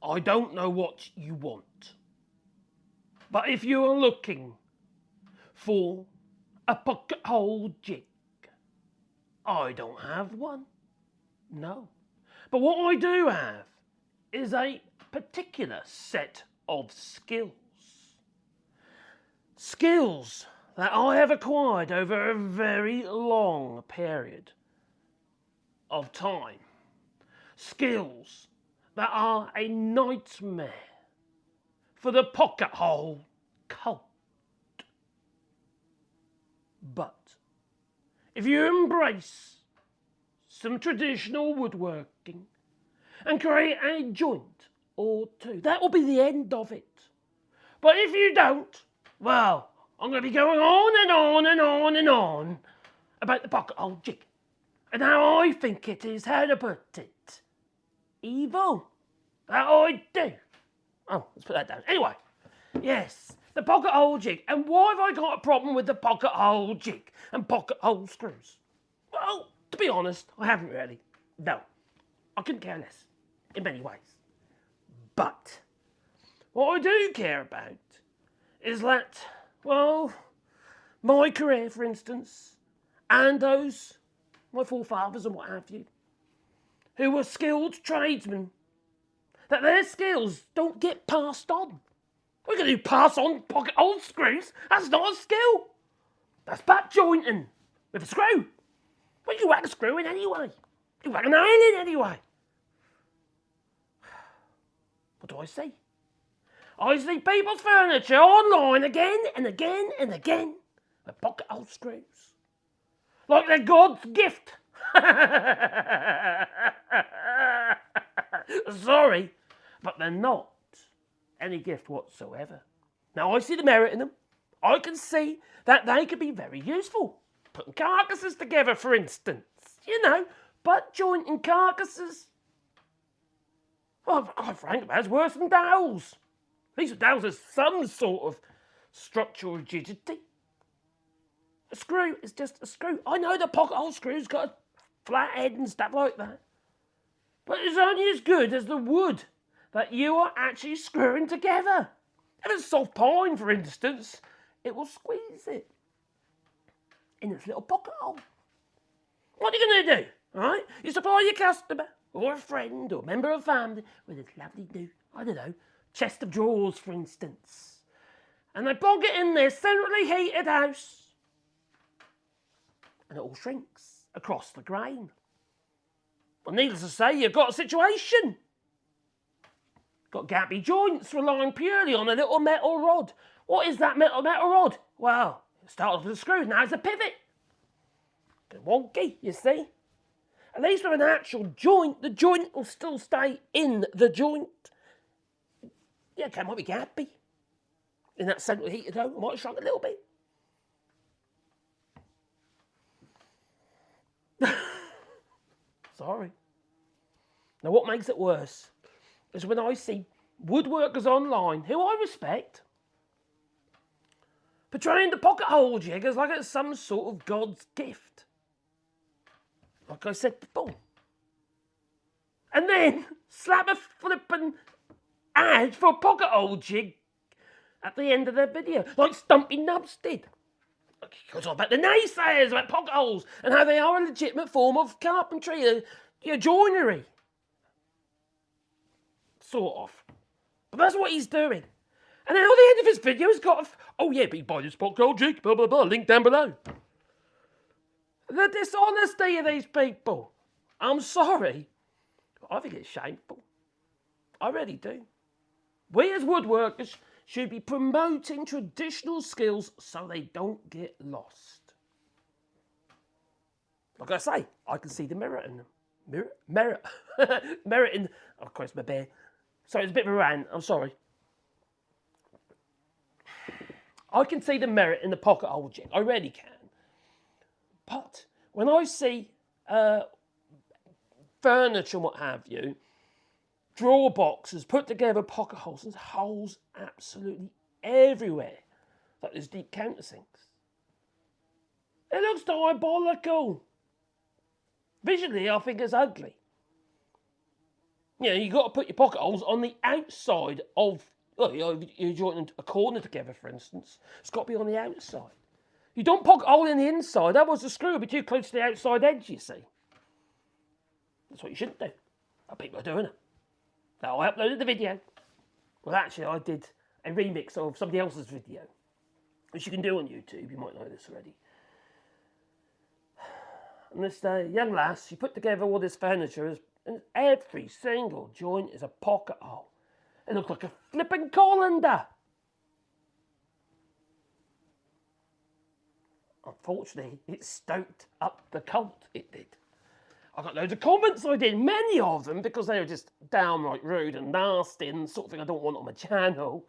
I don't know what you want, but if you are looking for a pocket hole jig, I don't have one, no. But what I do have is a particular set of skills. Skills that I have acquired over a very long period of time. Skills that are a nightmare for the pocket hole cult. But if you embrace some traditional woodworking and create a joint or two, that will be the end of it. But if you don't, well, I'm going to be going on and on and on and on about the pocket hole jig and how I think it is, how to put it, evil. That I do. Oh, let's put that down. Anyway, yes, the pocket hole jig. And why have I got a problem with the pocket hole jig and pocket hole screws? Well, to be honest, I haven't really. No, I couldn't care less in many ways. But what I do care about is that, well, my career, for instance, and those, my forefathers and what have you, who were skilled tradesmen, that their skills don't get passed on. We're going to pass on pocket hole screws. That's not a skill. That's back jointing with a screw. Well, you whack a screw in anyway. You whack a nail in anyway. What do I see? I see people's furniture online again and again and again with pocket hole screws. Like they're God's gift. Sorry, but they're not any gift whatsoever. Now, I see the merit in them. I can see that they could be very useful. Putting carcasses together, for instance. You know, butt jointing carcasses. Well, quite frankly, that's worse than dowels. At least with dowels there's some sort of structural rigidity. A screw is just a screw. I know the pocket hole screw's got a flat head and stuff like that. But it's only as good as the wood that you are actually screwing together. If it's soft pine, for instance, it will squeeze it in its little pocket hole. What are you going to do? Right? You supply your customer or a friend or member of family with this lovely new, I don't know, chest of drawers, for instance. And they plug it in their centrally heated house. And it all shrinks across the grain. Well, needless to say, you've got a situation. Got gappy joints relying purely on a little metal rod. What is that metal rod? Well, it started with a screw, now it's a pivot. Bit wonky, you see. At least with an actual joint, the joint will still stay in the joint. Yeah, okay, might be gappy. In that central heated home, it might have shrunk a little bit. Sorry. Now, what makes it worse is when I see woodworkers online, who I respect, portraying the pocket hole jig as like it's some sort of God's gift. Like I said before. And then slap a flippin' ad for a pocket hole jig at the end of their video, like Stumpy Nubs did. He goes on about the naysayers about pocket holes and how they are a legitimate form of carpentry, joinery. Sort of. But that's what he's doing. And then at the end of his video, he's got oh yeah, but you buy this pocket hole jig, blah, blah, blah, link down below. The dishonesty of these people. I'm sorry. I think it's shameful. I really do. We as woodworkers should be promoting traditional skills so they don't get lost. Like I say, I can see the merit in them. Merit in... Oh, of course, my bear. Sorry, it's a bit of a rant. I'm sorry. I can see the merit in the pocket hole jig. I really can. But when I see furniture and what have you, drawer boxes put together, pocket holes, there's holes absolutely everywhere, like there's deep countersinks. It looks diabolical. Visually, I think it's ugly. You know, you've got to put your pocket holes on the outside of, well, you're joining a corner together, for instance. It's got to be on the outside. You don't pocket hole in the inside, otherwise the screw will be too close to the outside edge, you see. That's what you shouldn't do. But people are doing it. Now, I uploaded the video. Well, actually, I did a remix of somebody else's video, which you can do on YouTube. You might know this already. And this young lass, she put together all this furniture, and every single joint is a pocket hole. It looked like a flipping colander. Unfortunately, it stoked up the cult, it did. I got loads of comments I did, many of them, because they were just downright rude and nasty and the sort of thing I don't want on my channel.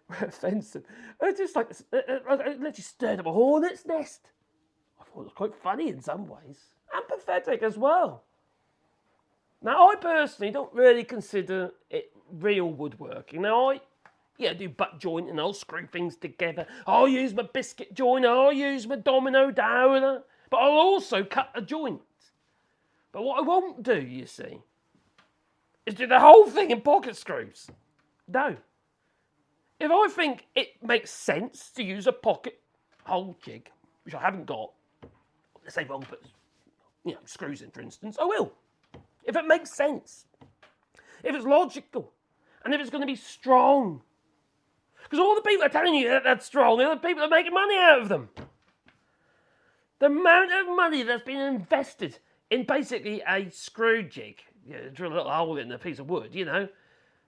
Offensive. It's just like, it literally stirred up a hornet's nest. I thought it was quite funny in some ways, and pathetic as well. Now, I personally don't really consider it real woodworking. Now, I do butt joint and I'll screw things together. I'll use my biscuit joiner, I'll use my domino downer, but I'll also cut a joint. But what I won't do, you see, is do the whole thing in pocket screws. No. If I think it makes sense to use a pocket hole jig, which I haven't got, let's say I'll put screws in, for instance, I will. If it makes sense. If it's logical. And if it's going to be strong. Because all the people are telling you that that's strong, are the people that are making money out of them. The amount of money that's been invested in basically a screw jig, drill a little hole in a piece of wood,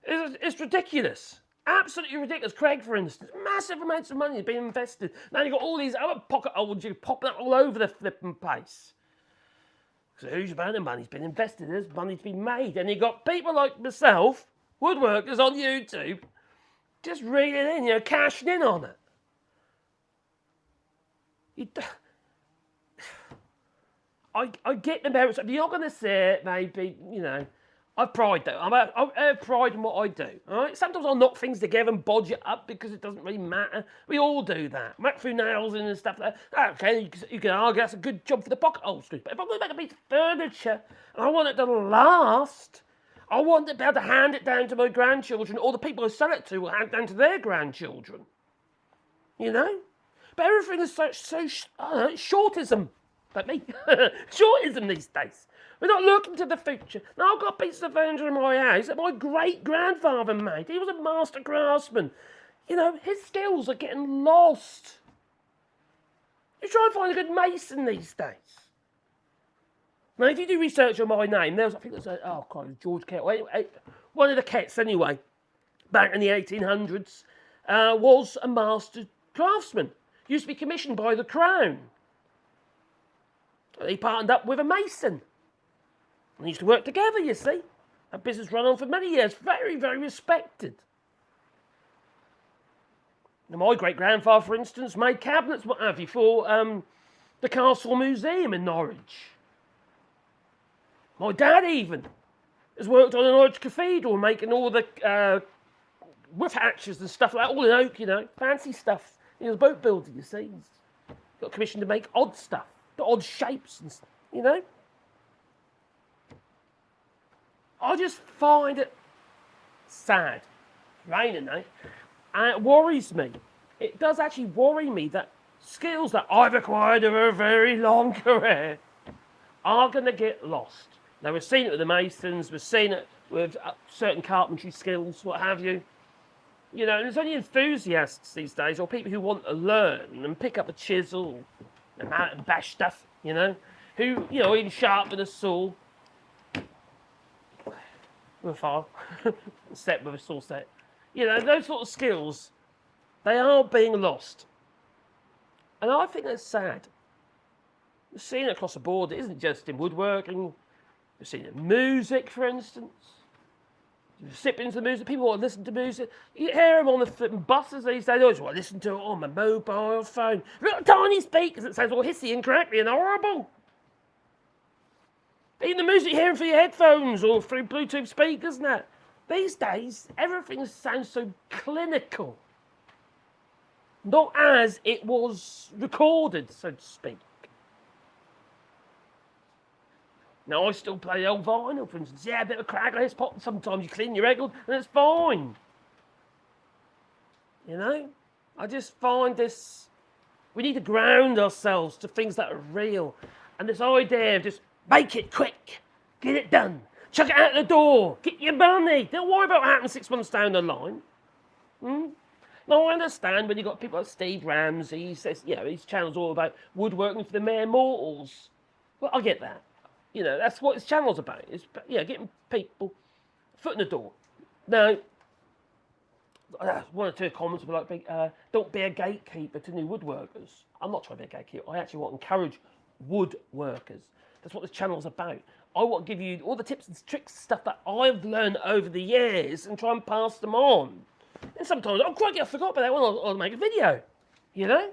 it's ridiculous. Absolutely ridiculous. Craig, for instance, massive amounts of money has been invested. Now you've got all these other pocket hole jigs popping up all over the flipping place. So a huge amount of money's been invested, there's money's been made. And you've got people like myself, woodworkers on YouTube, just reeling in, cashing in on it. I get the merits. If you're going to say it, maybe, I've pride though. I have pride in what I do. All right? Sometimes I'll knock things together and bodge it up because it doesn't really matter. We all do that. Whack through nails in and stuff like that. Okay, you can argue that's a good job for the pocket hole screws. But if I'm going to make a piece of furniture and I want it to last, I want to be able to hand it down to my grandchildren, or the people I sell it to will hand it down to their grandchildren. But everything is so shortism. Like me. Shortism these days. We're not looking to the future. Now, I've got a piece of furniture in my house that my great-grandfather made. He was a master craftsman. His skills are getting lost. You try and find a good mason these days. Now, if you do research on my name, I think there's George Kettle. One of the Ketts, anyway, back in the 1800s, was a master craftsman. Used to be commissioned by the Crown. He partnered up with a mason. And they used to work together, you see. That business ran on for many years. Very, very respected. Now, my great-grandfather, for instance, made cabinets, what have you, for the Castle Museum in Norwich. My dad, even, has worked on the Norwich Cathedral, making all the roof hatches and stuff like that, all in oak, fancy stuff. He was a boat builder, you see. He's got commissioned to make odd stuff, the odd shapes and stuff, I just find it sad. It's raining now. And it worries me. It does actually worry me that skills that I've acquired over a very long career are going to get lost. Now, we've seen it with the masons, we've seen it with certain carpentry skills, what have you. And there's only enthusiasts these days, or people who want to learn and pick up a chisel and bash stuff, who, even sharpen a saw. With a file, set with a saw set. Those sort of skills, they are being lost. And I think that's sad. We've seen it across the board. It isn't just in woodworking. We've seen it in music, for instance. You sip into the music, people want to listen to music. You hear them on the flipping buses these days. I just want to listen to it on my mobile phone. Little tiny speakers that sounds all hissy and crackly and horrible. Even the music you're hearing through your headphones or through Bluetooth speakers and that. These days, everything sounds so clinical. Not as it was recorded, so to speak. Now, I still play the old vinyl, for instance. Yeah, a bit of crack, let's pop. Sometimes you clean your record, and it's fine. You know? I just find this... We need to ground ourselves to things that are real. And this idea of just make it quick, get it done, chuck it out the door, get your money. Don't worry about what happens 6 months down the line. Now, I understand when you've got people like Steve Ramsey, he says, you know, his channel's all about woodworking for the mere mortals. Well, I get that. You know, that's what his channel's about. It's, you know, getting people foot in the door. Now, one or two comments were like, don't be a gatekeeper to new woodworkers. I'm not trying to be a gatekeeper. I actually want to encourage woodworkers. That's what this channel's about. I want to give you all the tips and tricks, stuff that I've learned over the years and try and pass them on. And sometimes, oh crikey, I forgot about that one, I'll make a video. You know?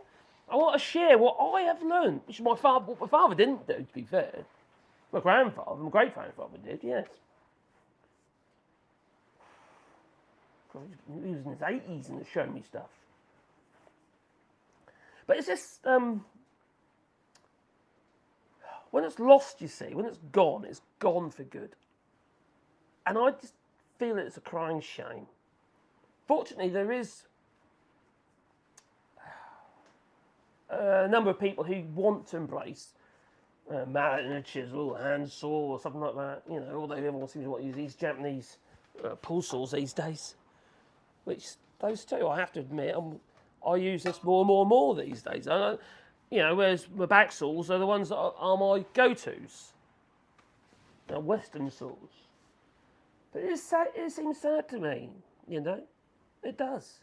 I want to share what I have learned, which my father didn't do, to be fair. My grandfather, my great-grandfather did, yes. He was in his 80s and showing me stuff. But it's just, when it's lost, you see, when it's gone for good. And I just feel it's a crying shame. Fortunately, there is a number of people who want to embrace mallet and a chisel, hand saw, or something like that. You know, although everyone seems to want to use these Japanese pull saws these days. Which, those two, I have to admit, I use this more and more these days. You know, whereas my back saws are the ones that are my go-tos. They're Western saws. But it seems sad to me, you know. It does.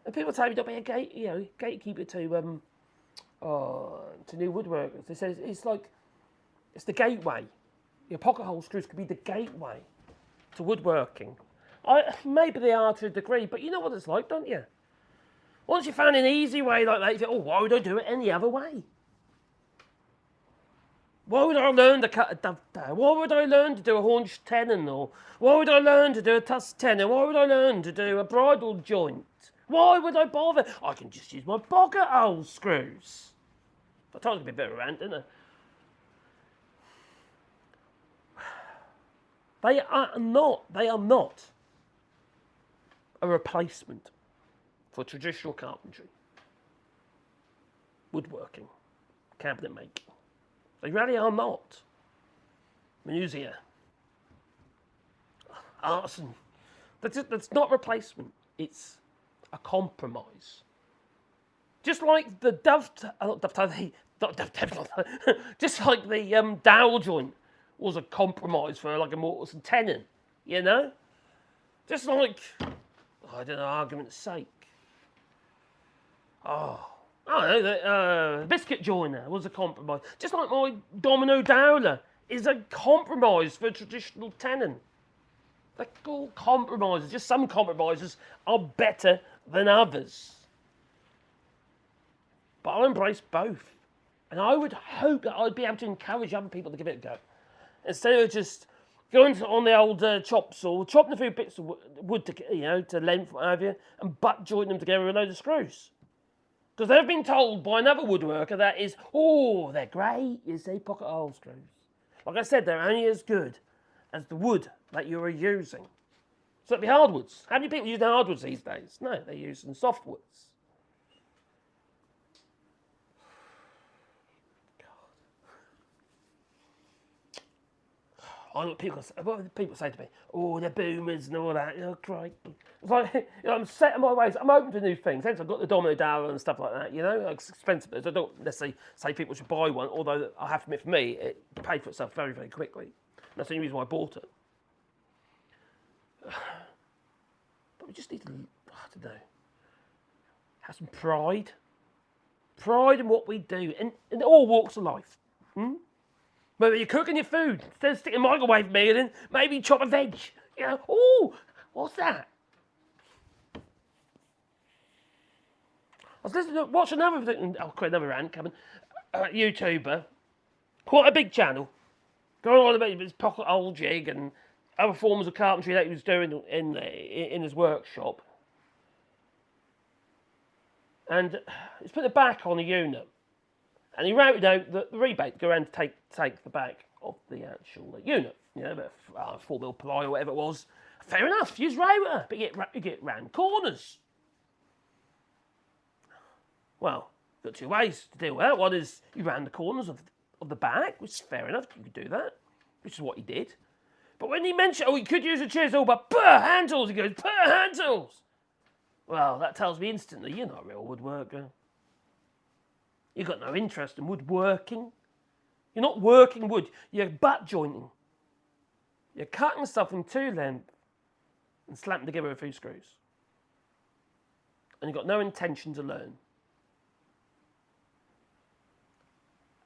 And people tell me don't be a gatekeeper to new woodworkers. They say it's the gateway. Your pocket hole screws could be the gateway to woodworking. Maybe they are to a degree, but you know what it's like, don't you? Once you found an easy way like that, you think, oh, why would I do it any other way? Why would I learn to cut a dovetail? Why would I learn to do a haunch tenon? Or why would I learn to do a tusk tenon? Why would I learn to do a bridle joint? Why would I bother? I can just use my pocket hole screws. I told you it'd be a bit of a rant, didn't I? They are not a replacement for traditional carpentry, woodworking, cabinet making. They really are not. Musia, artisan. That's not replacement. It's a compromise. Just like the just like the dowel joint was a compromise for like a mortise and tenon, you know? Just like, I don't know, argument's sake. I don't know, the biscuit joiner was a compromise. Just like my domino dowler is a compromise for a traditional tenon. They're all compromises. Just some compromises are better than others. But I'll embrace both. And I would hope that I'd be able to encourage other people to give it a go. Instead of just going on the old chop saw, chopping a few bits of wood to length, what have you, and butt jointing them together with a load of screws. Because they've been told by another woodworker that is, they're great, you see, pocket hole screws. Like I said, they're only as good as the wood that you are using. So it'd be hardwoods. How many people use hardwoods these days? No, they're using softwoods. What people say to me, they're boomers and all that. Great. It's like, I'm set in my ways. I'm open to new things. Hence, I've got the domino dowel and stuff like that. You know, it's expensive. I don't necessarily say people should buy one. Although I have to admit, for me, it paid for itself very, very quickly. And that's the only reason why I bought it. But we just need to, I don't know, have some pride. Pride in what we do, in all walks of life. Maybe you're cooking your food, instead of sticking a microwave in and then maybe chop a veg. You know, what's that? I was listening to watch another rant coming, YouTuber, quite a big channel, going on about his pocket hole jig and other forms of carpentry that he was doing in his workshop. And he's put the back on a unit. And he wrote out the rebate to go around to take the back. of the actual unit. You know, about 4mm ply or whatever it was. Fair enough, use router, but you get round corners. Well, you've got two ways to deal with that. One is you round the corners of the back, which is fair enough, you could do that, which is what he did. But when he mentioned, oh, he could use a chisel, but handles, he goes, handles. Well, that tells me instantly you're not a real woodworker. You've got no interest in woodworking. You're not working wood, you're butt jointing. You're cutting stuff in two lengths and slapping together a few screws. And you've got no intention to learn.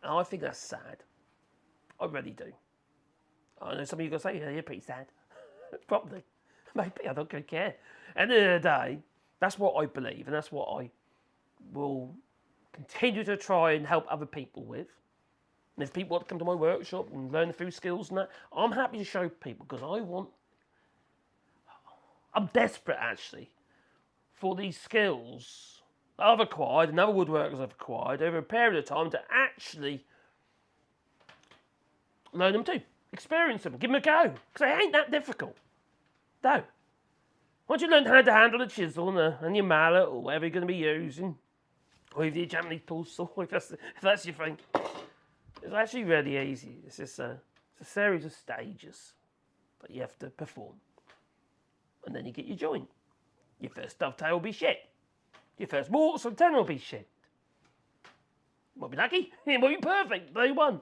And I think that's sad. I really do. I know some of you are going to say, yeah, you're pretty sad. Probably. Maybe, I don't care. At the end of the day, that's what I believe, and that's what I will continue to try and help other people with. And if people want to come to my workshop and learn a few skills and that, I'm happy to show people because I'm desperate actually for these skills that I've acquired and other woodworkers I've acquired over a period of time to actually learn them too. Experience them, give them a go. Because it ain't that difficult. No. Once you learn how to handle a chisel and your mallet or whatever you're going to be using, or even your Japanese pull saw, if that's your thing, it's actually really easy. It's just it's a series of stages that you have to perform. And then you get your joint. Your first dovetail will be shit. Your first mortise and tenon will be shit. You might be lucky, it might be perfect, day one.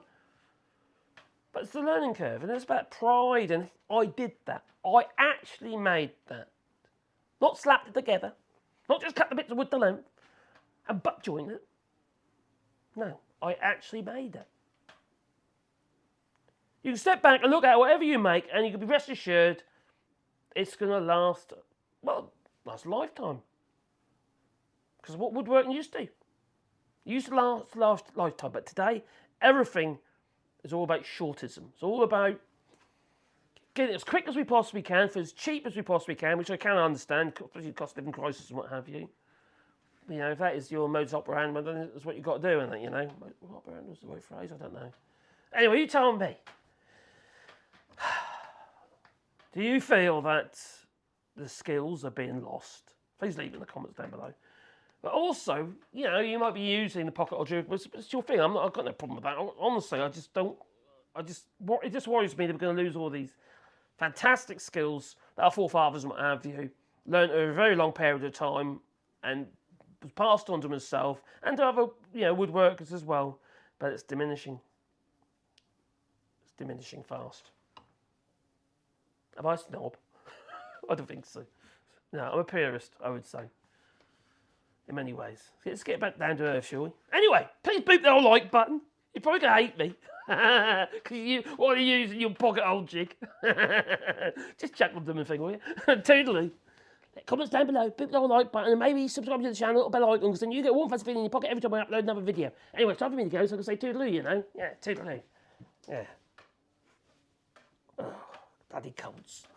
But it's the learning curve, and it's about pride, and I did that. I actually made that. Not slapped it together, not just cut the bits of wood to length and butt joint it. No, I actually made it. You can step back and look at whatever you make, and you can be rest assured it's going to last, well, last a lifetime. Because what woodworking used to do. It used to last lifetime, but today, everything is all about shortism. It's all about getting it as quick as we possibly can, for as cheap as we possibly can, which I can understand, especially cost of living crisis and what have you. You know, if that is your modus operandi, then that's what you've got to do, isn't it, you know? Operandi was the right phrase, I don't know. Anyway, you tell me. Do you feel that the skills are being lost? Please leave it in the comments down below. But also, you know, you might be using the pocket or drill. It's your thing. I've got no problem with that. Honestly, it just worries me that we're going to lose all these fantastic skills that our forefathers and what have you learned over a very long period of time and was passed on to myself and to other, you know, woodworkers as well. But it's diminishing. It's diminishing fast. Am I a snob? I don't think so. No, I'm a purist, I would say. In many ways. Let's get back down to earth, shall we? Anyway, please beep the old like button. You're probably going to hate me. Because what are you using your pocket old jig? Just chuckle them and thing, will you? Toodaloo. Comments down below, beep the old like button, and maybe subscribe to the channel, little bell icon, because then you get a warm fuzzy feeling in your pocket every time I upload another video. Anyway, it's time for me to go, so I can say toodaloo, you know? Yeah, toodaloo. Yeah. Oh, bloody colds.